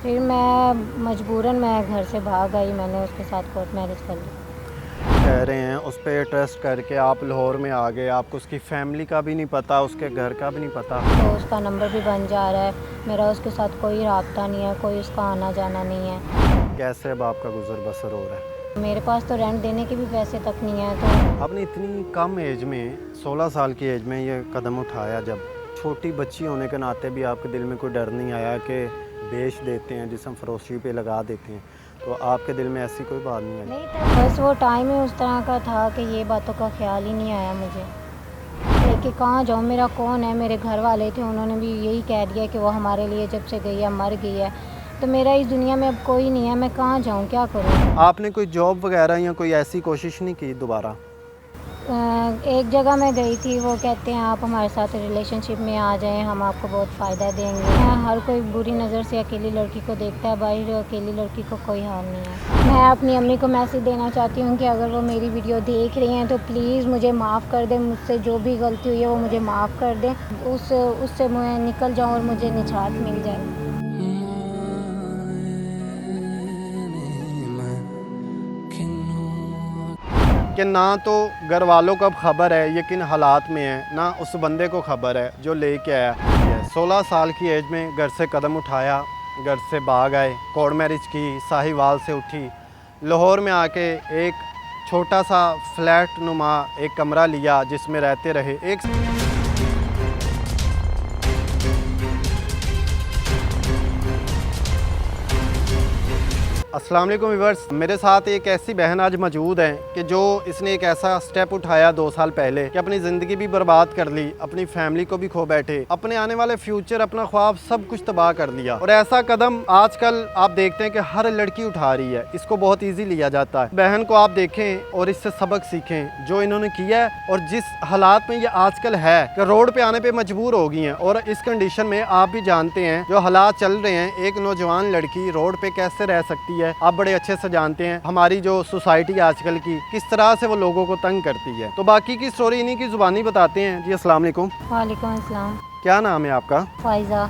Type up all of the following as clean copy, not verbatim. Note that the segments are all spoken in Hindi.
फिर मैं मजबूरन मैं घर से भाग आई, मैंने उसके साथ कोर्ट मैरिज कर ली। कह रहे हैं उस पर ट्रस्ट करके आप लाहौर में आ गए, आपको उसकी फैमिली का भी नहीं पता, उसके घर का भी नहीं पता। तो उसका नंबर भी बन जा रहा है, मेरा उसके साथ कोई राब्ता नहीं है, कोई उसका आना जाना नहीं है। कैसे अब आपका गुजर बसर हो रहा है? मेरे पास तो रेंट देने के भी पैसे तक नहीं है। तो आपने इतनी कम एज में 16 साल की एज में ये कदम उठाया, जब छोटी बच्ची होने के नाते भी आपके दिल में कोई डर नहीं आया कि बेच देते हैं, जिसम फरोशी पे लगा देते हैं, तो आपके दिल में ऐसी कोई बात नहीं आई? नहीं था, बस वो टाइम ही उस तरह का था कि ये बातों का ख्याल ही नहीं आया मुझे कि कहाँ जाऊँ, मेरा कौन है। मेरे घर वाले थे, उन्होंने भी यही कह दिया कि वो हमारे लिए जब से गई है मर गई है, तो मेरा इस दुनिया में अब कोई नहीं है, मैं कहाँ जाऊँ, क्या करूँ। आपने कोई जॉब वगैरह या कोई ऐसी कोशिश नहीं की दोबारा? एक जगह मैं गई थी, वो कहते हैं आप हमारे साथ रिलेशनशिप में आ जाएं, हम आपको बहुत फ़ायदा देंगे। हर कोई बुरी नज़र से अकेली लड़की को देखता है, भाई अकेली लड़की को कोई हाल नहीं है। मैं अपनी अम्मी को मैसेज देना चाहती हूँ कि अगर वो मेरी वीडियो देख रही हैं तो प्लीज़ मुझे माफ़ कर दें, मुझसे जो भी गलती हुई है वो मुझे माफ़ कर दें, उससे मैं निकल जाऊँ और मुझे निजात मिल जाए। कि ना तो घर वालों को अब खबर है ये किन हालात में है, ना उस बंदे को खबर है जो लेके आया। 16 साल की एज में घर से कदम उठाया, घर से भाग आए, कोर्ट मैरिज की, साहिवाल से उठी, लाहौर में आके एक छोटा सा फ्लैट नुमा एक कमरा लिया जिसमें रहते रहे। एक अस्सलाम वालेकुम व्यूअर्स, मेरे साथ एक ऐसी बहन आज मौजूद है कि जो इसने एक ऐसा स्टेप उठाया 2 साल पहले कि अपनी ज़िंदगी भी बर्बाद कर ली, अपनी फैमिली को भी खो बैठे, अपने आने वाले फ्यूचर, अपना ख्वाब सब कुछ तबाह कर दिया। और ऐसा कदम आजकल आप देखते हैं कि हर लड़की उठा रही है, इसको बहुत ईजी लिया जाता है। बहन को आप देखें और इससे सबक सीखें जो इन्होंने किया है और जिस हालात में ये आजकल है कि रोड पे आने पे मजबूर हो गई हैं। और इस कंडीशन में आप भी जानते हैं जो हालात चल रहे हैं, एक नौजवान लड़की रोड पे कैसे रह सकती है, आप बड़े अच्छे से जानते हैं। हमारी जो सोसाइटी आजकल की किस तरह से वो लोगों को तंग करती है। तो बाकी की स्टोरी इन्हीं की जुबानी बताते हैं। जी अस्सलाम वालेकुम। वालेकुम अस्सलाम। क्या नाम है आपका? फ़ाइज़ा।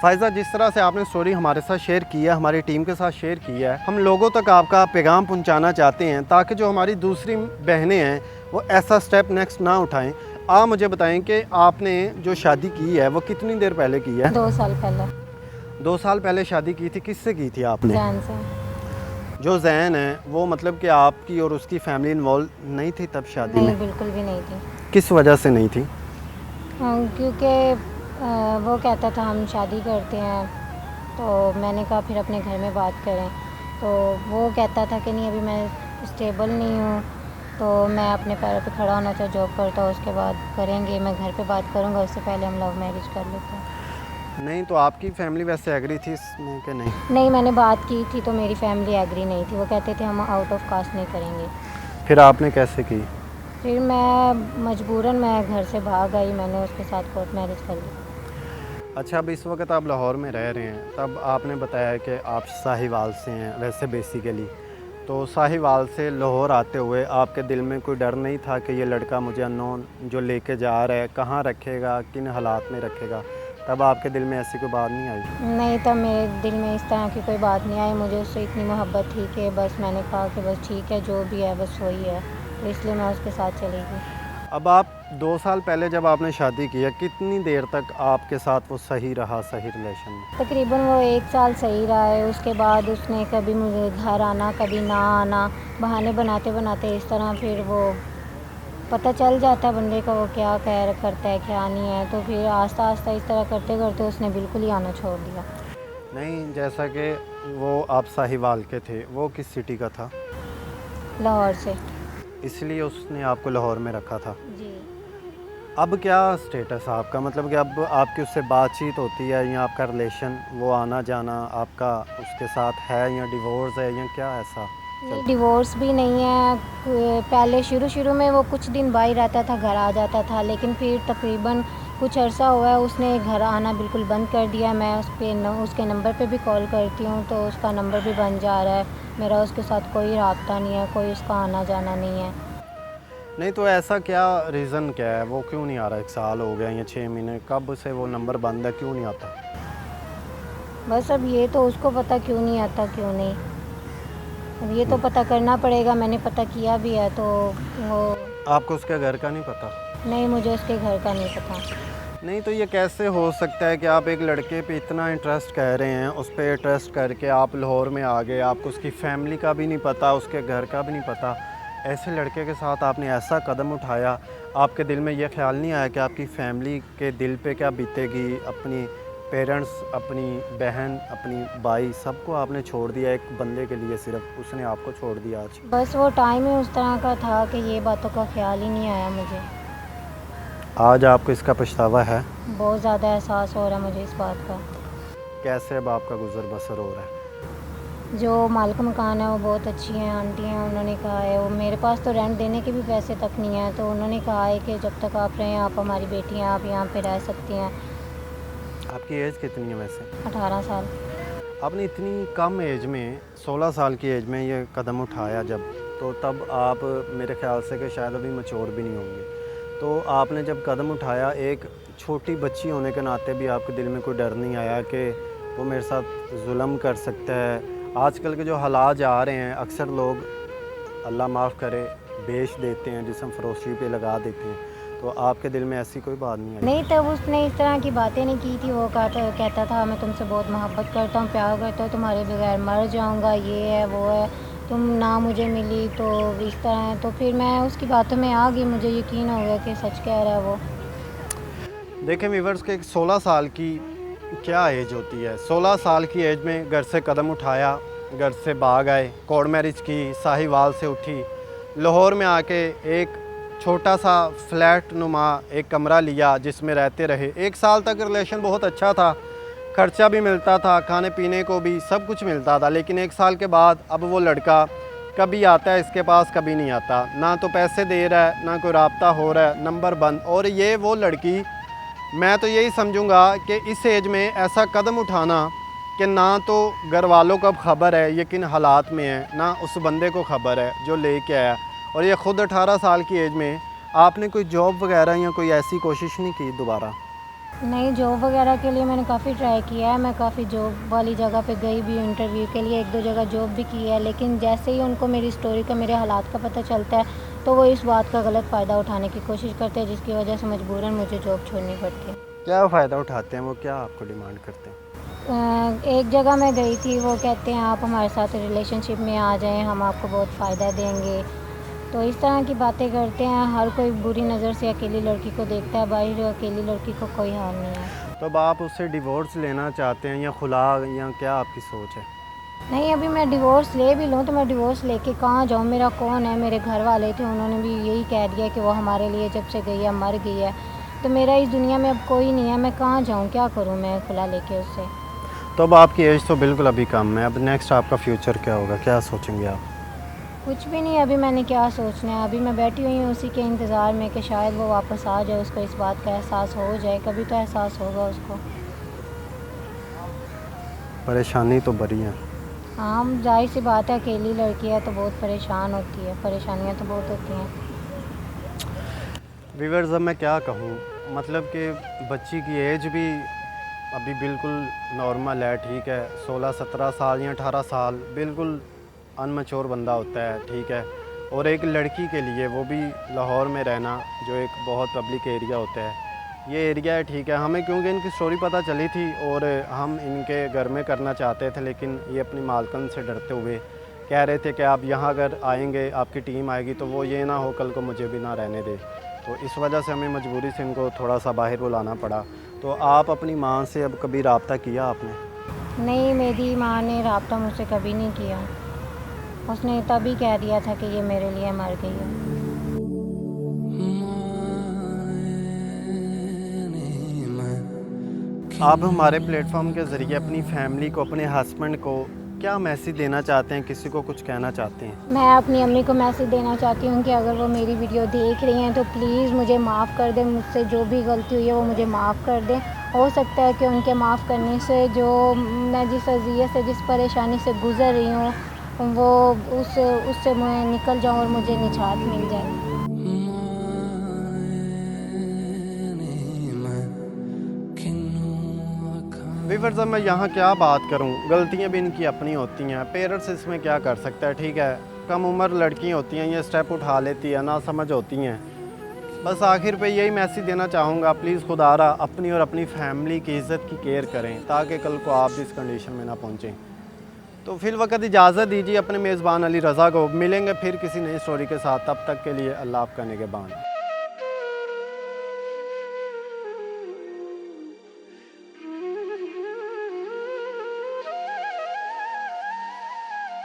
फ़ाइज़ा, जिस तरह से आपने स्टोरी हमारे साथ शेयर की है, हमारी टीम के साथ शेयर की है, हम लोगों तक आपका पैगाम पहुंचाना चाहते हैं ताकि जो हमारी दूसरी बहनें हैं वो ऐसा स्टेप नेक्स्ट ना उठाएं। आप मुझे बताएं कि आपने जो शादी की है वो कितनी देर पहले की है? 2 साल पहले। 2 साल पहले शादी की थी। किससे की थी आपने? जान से। जो जैन है वो मतलब कि आपकी और उसकी फैमिली इन्वॉल्व नहीं थी तब शादी नहीं, में? बिल्कुल भी नहीं थी। किस वजह से नहीं थी? क्योंकि वो कहता था हम शादी करते हैं, तो मैंने कहा फिर अपने घर में बात करें, तो वो कहता था कि नहीं अभी मैं स्टेबल नहीं हूँ, तो मैं अपने पैरों पे खड़ा होना चाहिए, जॉब करता हूँ, उसके बाद करेंगे, मैं घर पे बात करूँगा, उससे पहले हम लव मैरिज कर लेते हैं। नहीं, तो आपकी फैमिली वैसे एग्री थी इसमें कि नहीं? नहीं, मैंने बात की थी तो मेरी फैमिली एग्री नहीं थी, वो कहते थे हम आउट ऑफ कास्ट नहीं करेंगे। फिर आपने कैसे की? फिर मैं मजबूरन मैं घर से भाग आई, मैंने उसके साथ कोर्ट मैरिज कर ली। अच्छा, अब इस वक्त आप लाहौर में रह रहे हैं, तब आपने बताया कि आप साहिवाल से हैं वैसे बेसिकली, तो साहिवाल से लाहौर आते हुए आपके दिल में कोई डर नहीं था कि ये लड़का मुझे अननोन जो लेके जा रहा है कहाँ रखेगा, किन हालात में रखेगा? तब आपके दिल में ऐसी कोई बात नहीं आई? नहीं, तब मेरे दिल में इस तरह की कोई बात नहीं आई, मुझे उससे इतनी मोहब्बत थी कि बस मैंने कहा कि बस ठीक है, जो भी है बस वही है, तो इसलिए मैं उसके साथ चली गई। अब आप 2 साल पहले जब आपने शादी की है, कितनी देर तक आपके साथ वो सही रहा, सही रिलेशन में? तकरीबन वो 1 साल सही रहा है, उसके बाद उसने कभी मुझे घर आना कभी ना आना, बहाने बनाते बनाते इस तरह फिर वो पता चल जाता है बंदे का वो क्या कह करता है क्या नहीं है, तो फिर आस्ता आस्ता इस तरह करते करते उसने बिल्कुल ही आना छोड़ दिया। नहीं, जैसा कि वो आप साहिवाल के थे, वो किस सिटी का था? लाहौर से। इसलिए उसने आपको लाहौर में रखा था। जी। अब क्या स्टेटस है आपका, मतलब कि अब आपकी उससे बातचीत होती है या आपका रिलेशन, वो आना जाना आपका उसके साथ है या डिवोर्स है या क्या ऐसा? नहीं, डिवोर्स भी नहीं है। पहले शुरू में वो कुछ दिन बाहर रहता था, घर आ जाता था, लेकिन फिर तकरीबन कुछ अरसा हुआ है उसने घर आना बिल्कुल बंद कर दिया। मैं उसके नंबर पे भी कॉल करती हूँ तो उसका नंबर भी बंद जा रहा है, मेरा उसके साथ कोई राब्ता नहीं है, कोई उसका आना जाना नहीं है। नहीं, तो ऐसा क्या रीज़न क्या है, वो क्यों नहीं आ रहा? 1 साल हो गया या 6 महीने, कब से वो नंबर बंद है, क्यों नहीं आता? बस अब ये तो उसको पता क्यों नहीं आता क्यों नहीं, अब ये तो पता करना पड़ेगा। मैंने पता किया भी है तो वो आपको उसके घर का नहीं पता? नहीं, मुझे उसके घर का नहीं पता। नहीं तो ये कैसे हो सकता है कि आप एक लड़के पे इतना इंटरेस्ट कह रहे हैं, उस पर ट्रस्ट करके आप लाहौर में आ गए, आपको उसकी फैमिली का भी नहीं पता, उसके घर का भी नहीं पता, ऐसे लड़के के साथ आपने ऐसा कदम उठाया, आपके दिल में ये ख्याल नहीं आया कि आपकी फैमिली के दिल पे क्या बीतेगी, अपनी पेरेंट्स, अपनी बहन, अपनी भाई, सबको आपने छोड़ दिया एक बंदे के लिए, सिर्फ उसने आपको छोड़ दिया आज? बस वो टाइम ही उस तरह का था कि ये बातों का ख्याल ही नहीं आया मुझे। आज आपको इसका पछतावा है? बहुत ज़्यादा एहसास हो रहा है मुझे इस बात का। कैसे अब आपका गुजर बसर हो रहा है? जो मालिक मकान है वो बहुत अच्छी हैं, आंटी हैं, उन्होंने कहा है, वो मेरे पास तो रेंट देने के भी पैसे तक नहीं हैं, तो उन्होंने कहा है कि जब तक आप रहें, आप हमारी बेटी हैं, आप यहाँ पे रह सकती हैं। आपकी एज कितनी है वैसे? 18 साल। आपने इतनी कम एज में, 16 साल की एज में ये कदम उठाया जब, तो तब आप मेरे ख्याल से कि शायद अभी मैच्योर भी नहीं होंगे, तो आपने जब कदम उठाया, एक छोटी बच्ची होने के नाते भी आपके दिल में कोई डर नहीं आया कि वो मेरे साथ जुल्म कर सकता है? आजकल के जो हालात आ रहे हैं, अक्सर लोग, अल्लाह माफ़ करे, बेच देते हैं, जिस्म फरोशी पे लगा देते हैं, तो आपके दिल में ऐसी कोई बात नहीं आई? नहीं, तब उसने इस तरह की बातें नहीं की थी। वो कहता था मैं तुमसे बहुत मोहब्बत करता हूँ, प्यार करता हूँ, तुम्हारे बगैर मर जाऊँगा, ये है वो है, तुम ना मुझे मिली तो इस तरह है। तो फिर मैं उसकी बातों में आ गई, मुझे यकीन हो गया कि सच कह रहा है वो। देखें व्यूअर्स के 16 साल की क्या एज होती है? 16 साल की एज में घर से कदम उठाया, घर से भाग आए, कोर्ट मैरिज की, साहिवाल से उठी, लाहौर में आके एक छोटा सा फ्लैट नुमा एक कमरा लिया जिसमें रहते रहे। 1 साल तक रिलेशन बहुत अच्छा था, खर्चा भी मिलता था, खाने पीने को भी सब कुछ मिलता था, लेकिन 1 साल के बाद अब वो लड़का कभी आता है इसके पास, कभी नहीं आता, ना तो पैसे दे रहा है, ना कोई राब्ता हो रहा है, नंबर बंद। और ये वो लड़की, मैं तो यही समझूंगा कि इस एज में ऐसा कदम उठाना कि ना तो घर वालों को अब ख़बर है ये किन हालात में है, ना उस बंदे को ख़बर है जो लेके आया, और ये ख़ुद 18 साल की एज में आपने कोई जॉब वगैरह या कोई ऐसी कोशिश नहीं की दोबारा? नहीं, जॉब वगैरह के लिए मैंने काफ़ी ट्राई किया है, मैं काफ़ी जॉब वाली जगह पे गई भी, इंटरव्यू के लिए 1-2 जगह जॉब भी की है, लेकिन जैसे ही उनको मेरी स्टोरी का, मेरे हालात का पता चलता है, तो वो इस बात का गलत फ़ायदा उठाने की कोशिश करते हैं, जिसकी वजह से मजबूरन मुझे जॉब छोड़नी पड़ती है। क्या फ़ायदा उठाते हैं वो, क्या आपको डिमांड करते हैं? एक जगह मैं गई थी, वो कहते हैं आप हमारे साथ रिलेशनशिप में आ जाएं, हम आपको बहुत फ़ायदा देंगे, तो इस तरह की बातें करते हैं। हर कोई बुरी नज़र से अकेली लड़की को देखता है, बाहर अकेली लड़की को कोई हाल नहीं है। तो अब आप उससे डिवोर्स लेना चाहते हैं या खुला, या क्या आपकी सोच है? नहीं, अभी मैं डिवोर्स ले भी लूँ तो मैं डिवोर्स लेके कहाँ जाऊँ, मेरा कौन है? मेरे घर वाले थे, उन्होंने भी यही कह दिया कि वो हमारे लिए जब से गई है मर गई है, तो मेरा इस दुनिया में अब कोई नहीं है, मैं कहाँ जाऊँ, क्या करूँ मैं खुला लेके उससे? तो अब आपकी एज तो बिल्कुल अभी कम है, अब नेक्स्ट आपका फ्यूचर क्या होगा, क्या सोचेंगे आप? कुछ भी नहीं, अभी मैंने क्या सोचना है, अभी मैं बैठी हुई हूँ उसी के इंतज़ार में कि शायद वो वापस आ जाए, उसको इस बात का एहसास हो जाए, कभी तो एहसास होगा उसको। परेशानी तो बड़ी है। हाँ, जाहिर सी बात है, अकेली लड़की है तो बहुत परेशान होती है, परेशानियाँ तो बहुत होती हैं। व्यूअर्स अब मैं क्या कहूँ, मतलब कि बच्ची की एज भी अभी बिल्कुल नॉर्मल है, ठीक है, 16-17 साल या 18 साल बिल्कुल अनमैच्योर बंदा होता है, ठीक है, और एक लड़की के लिए वो भी लाहौर में रहना, जो एक बहुत पब्लिक एरिया होता है, ये एरिया है, ठीक है, हमें क्योंकि इनकी स्टोरी पता चली थी और हम इनके घर में करना चाहते थे, लेकिन ये अपनी मालकन से डरते हुए कह रहे थे कि आप यहाँ अगर आएंगे, आपकी टीम आएगी तो वो ये ना हो कल को मुझे भी ना रहने दे, तो इस वजह से हमें मजबूरी से इनको थोड़ा सा बाहर बुलाना पड़ा। तो आप अपनी माँ से अब कभी रब्ता किया आपने? नहीं, मेरी माँ ने रब्ता मुझसे कभी नहीं किया, उसने तभी कह दिया था कि ये मेरे लिए मर गई है। आप हमारे प्लेटफॉर्म के ज़रिए अपनी फैमिली को, अपने हस्बैंड को क्या मैसेज देना चाहते हैं, किसी को कुछ कहना चाहते हैं? मैं अपनी अम्मी को मैसेज देना चाहती हूँ कि अगर वो मेरी वीडियो देख रही हैं तो प्लीज़ मुझे माफ़ कर दें, मुझसे जो भी गलती हुई है वो मुझे माफ़ कर दें। हो सकता है कि उनके माफ़ करने से जो मैं जिस अज़ियत से, जिस परेशानी से गुज़र रही हूँ, वो उससे मैं निकल जाऊँ और मुझे निजात मिल जाए। वीवर्स व्यूअर्स अब मैं यहाँ क्या बात करूँ, गलतियाँ भी इनकी अपनी होती हैं, पेरेंट्स इसमें क्या कर सकता है। ठीक है, कम उम्र लड़की होती हैं, ये स्टेप उठा लेती है, ना समझ होती हैं। बस आखिर पे यही मैसेज देना चाहूँगा, प्लीज़ खुदारा अपनी और अपनी फैमिली की इज़्ज़त की केयर करें ताकि कल को आप भी इस कंडीशन में ना पहुँचें। तो फिल वक्त इजाज़त दीजिए अपने मेज़बान अली रज़ा को। मिलेंगे फिर किसी नई स्टोरी के साथ, तब तक के लिए अल्लाह आपका निगहबान।